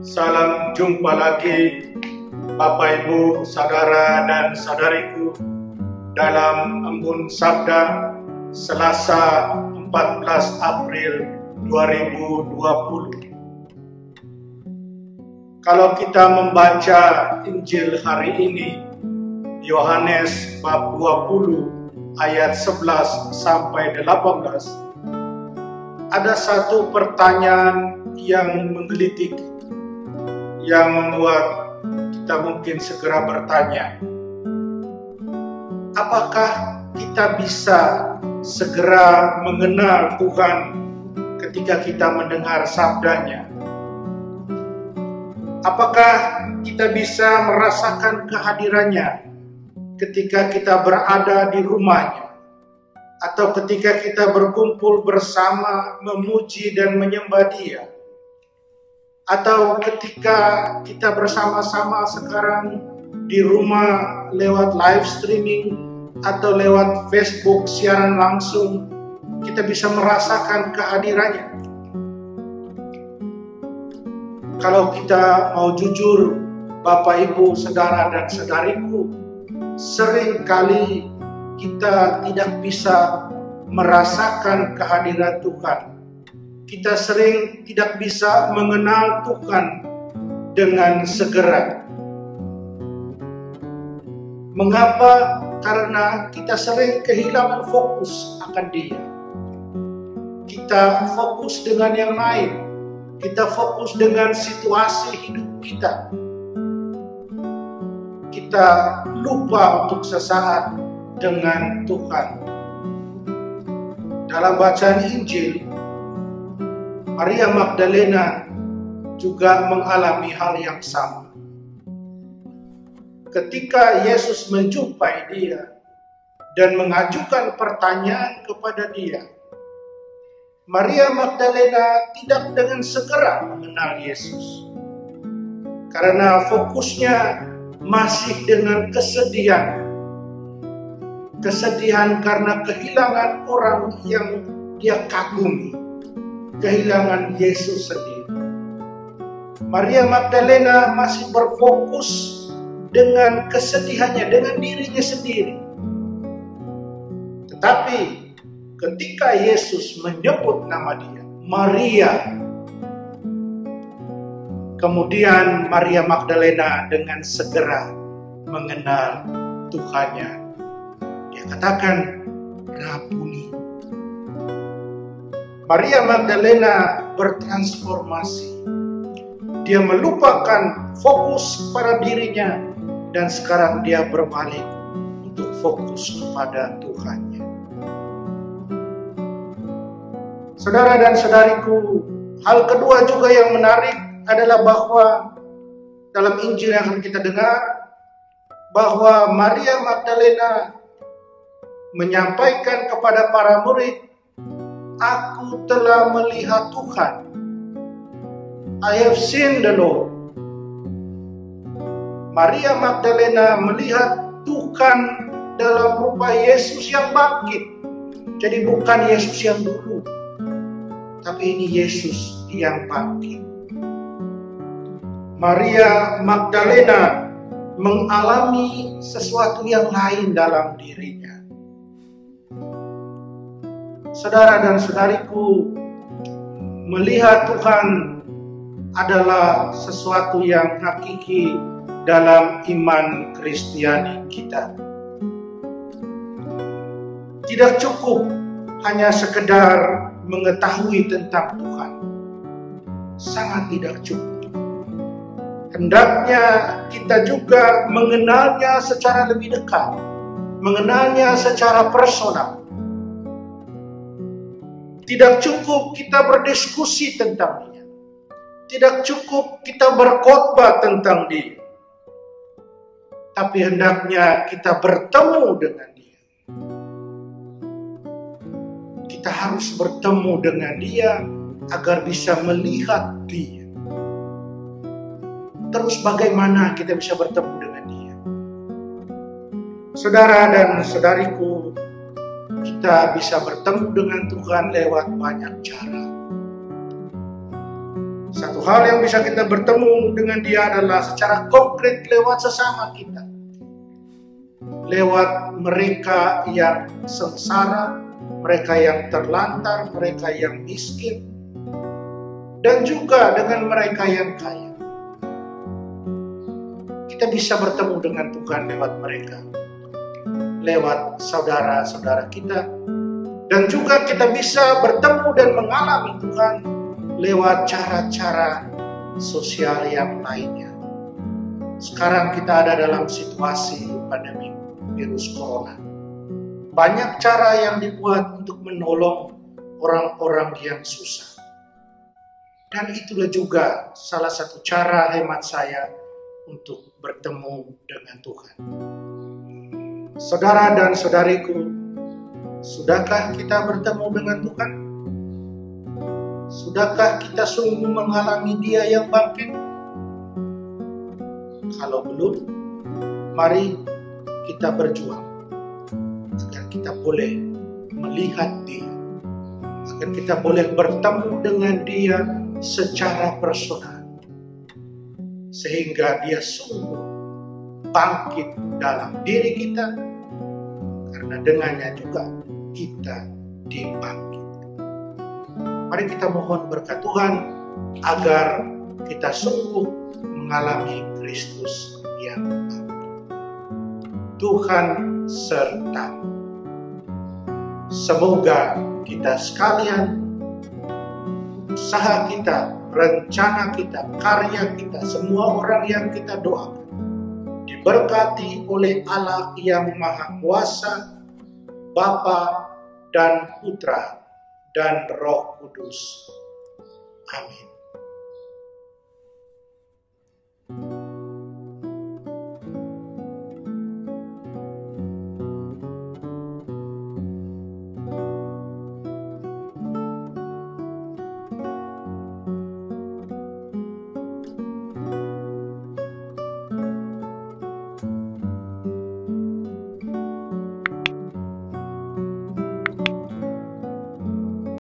Salam jumpa lagi Bapak Ibu, Saudara dan Saudariku dalam Embun Sabda Selasa 14 April 2020. Kalau kita membaca Injil hari ini, Yohanes bab 20 ayat 11 sampai 18, ada satu pertanyaan yang menggelitik, yang membuat kita mungkin segera bertanya, apakah kita bisa segera mengenal Tuhan ketika kita mendengar sabdanya? Apakah kita bisa merasakan kehadirannya ketika kita berada di rumahnya, atau ketika kita berkumpul bersama memuji dan menyembah Dia, atau ketika kita bersama-sama sekarang di rumah lewat live streaming atau lewat Facebook siaran langsung, kita bisa merasakan kehadirannya. Kalau kita mau jujur, Bapak Ibu, Saudara dan Saudariku, seringkali kita tidak bisa merasakan kehadiran Tuhan. Kita sering tidak bisa mengenal Tuhan dengan segera. Mengapa? Karena kita sering kehilangan fokus akan Dia. Kita fokus dengan yang lain. Kita fokus dengan situasi hidup kita. Kita lupa untuk sesaat dengan Tuhan. Dalam bacaan Injil, Maria Magdalena juga mengalami hal yang sama. Ketika Yesus menjumpai dia dan mengajukan pertanyaan kepada dia, Maria Magdalena tidak dengan segera mengenal Yesus, karena fokusnya masih dengan kesedihan. Kesedihan karena kehilangan orang yang dia kagumi, kehilangan Yesus sendiri. Maria Magdalena masih berfokus dengan kesedihannya, dengan dirinya sendiri. Tetapi ketika Yesus menyebut nama dia, Maria, kemudian Maria Magdalena dengan segera mengenal Tuhannya. Dia katakan, Rabuni. Maria Magdalena bertransformasi. Dia melupakan fokus pada dirinya dan sekarang dia berbalik untuk fokus kepada Tuhannya. Saudara dan saudariku, hal kedua juga yang menarik adalah bahwa dalam Injil yang akan kita dengar, bahwa Maria Magdalena menyampaikan kepada para murid, aku telah melihat Tuhan. I have seen the Lord. Maria Magdalena melihat Tuhan dalam rupa Yesus yang bangkit. Jadi bukan Yesus yang dulu, tapi ini Yesus yang bangkit. Maria Magdalena mengalami sesuatu yang lain dalam dirinya. Saudara dan saudariku, melihat Tuhan adalah sesuatu yang hakiki dalam iman Kristiani kita. Tidak cukup hanya sekedar mengetahui tentang Tuhan. Sangat tidak cukup. Hendaknya kita juga mengenalnya secara lebih dekat, mengenalnya secara personal. Tidak cukup kita berdiskusi tentang Dia. Tidak cukup kita berkhotbah tentang Dia. Tapi hendaknya kita bertemu dengan Dia. Kita harus bertemu dengan Dia agar bisa melihat Dia. Terus bagaimana kita bisa bertemu dengan Dia? Saudara dan saudariku, kita bisa bertemu dengan Tuhan lewat banyak cara. Satu hal yang bisa kita bertemu dengan Dia adalah secara konkret lewat sesama kita. Lewat mereka yang sengsara, mereka yang terlantar, mereka yang miskin, dan juga dengan mereka yang kaya. Kita bisa bertemu dengan Tuhan lewat mereka, lewat saudara-saudara kita, dan juga kita bisa bertemu dan mengalami Tuhan lewat cara-cara sosial yang lainnya. Sekarang kita ada dalam situasi pandemi virus corona. Banyak cara yang dibuat untuk menolong orang-orang yang susah. Dan itulah juga salah satu cara hemat saya untuk bertemu dengan Tuhan. Saudara dan saudariku, sudahkah kita bertemu dengan Tuhan? Sudahkah kita sungguh mengalami Dia yang bangkit? Kalau belum, mari kita berjuang agar kita boleh melihat Dia, agar kita boleh bertemu dengan Dia secara personal, sehingga Dia sungguh bangkit dalam diri kita, karena dengannya juga kita dibangkit. Mari kita mohon berkat Tuhan agar kita sungguh mengalami Kristus yang bangkit. Tuhan serta. Semoga kita sekalian, usaha kita, rencana kita, karya kita, semua orang yang kita doakan, diberkati oleh Allah yang Maha Kuasa, Bapa dan Putra dan Roh Kudus. Amin.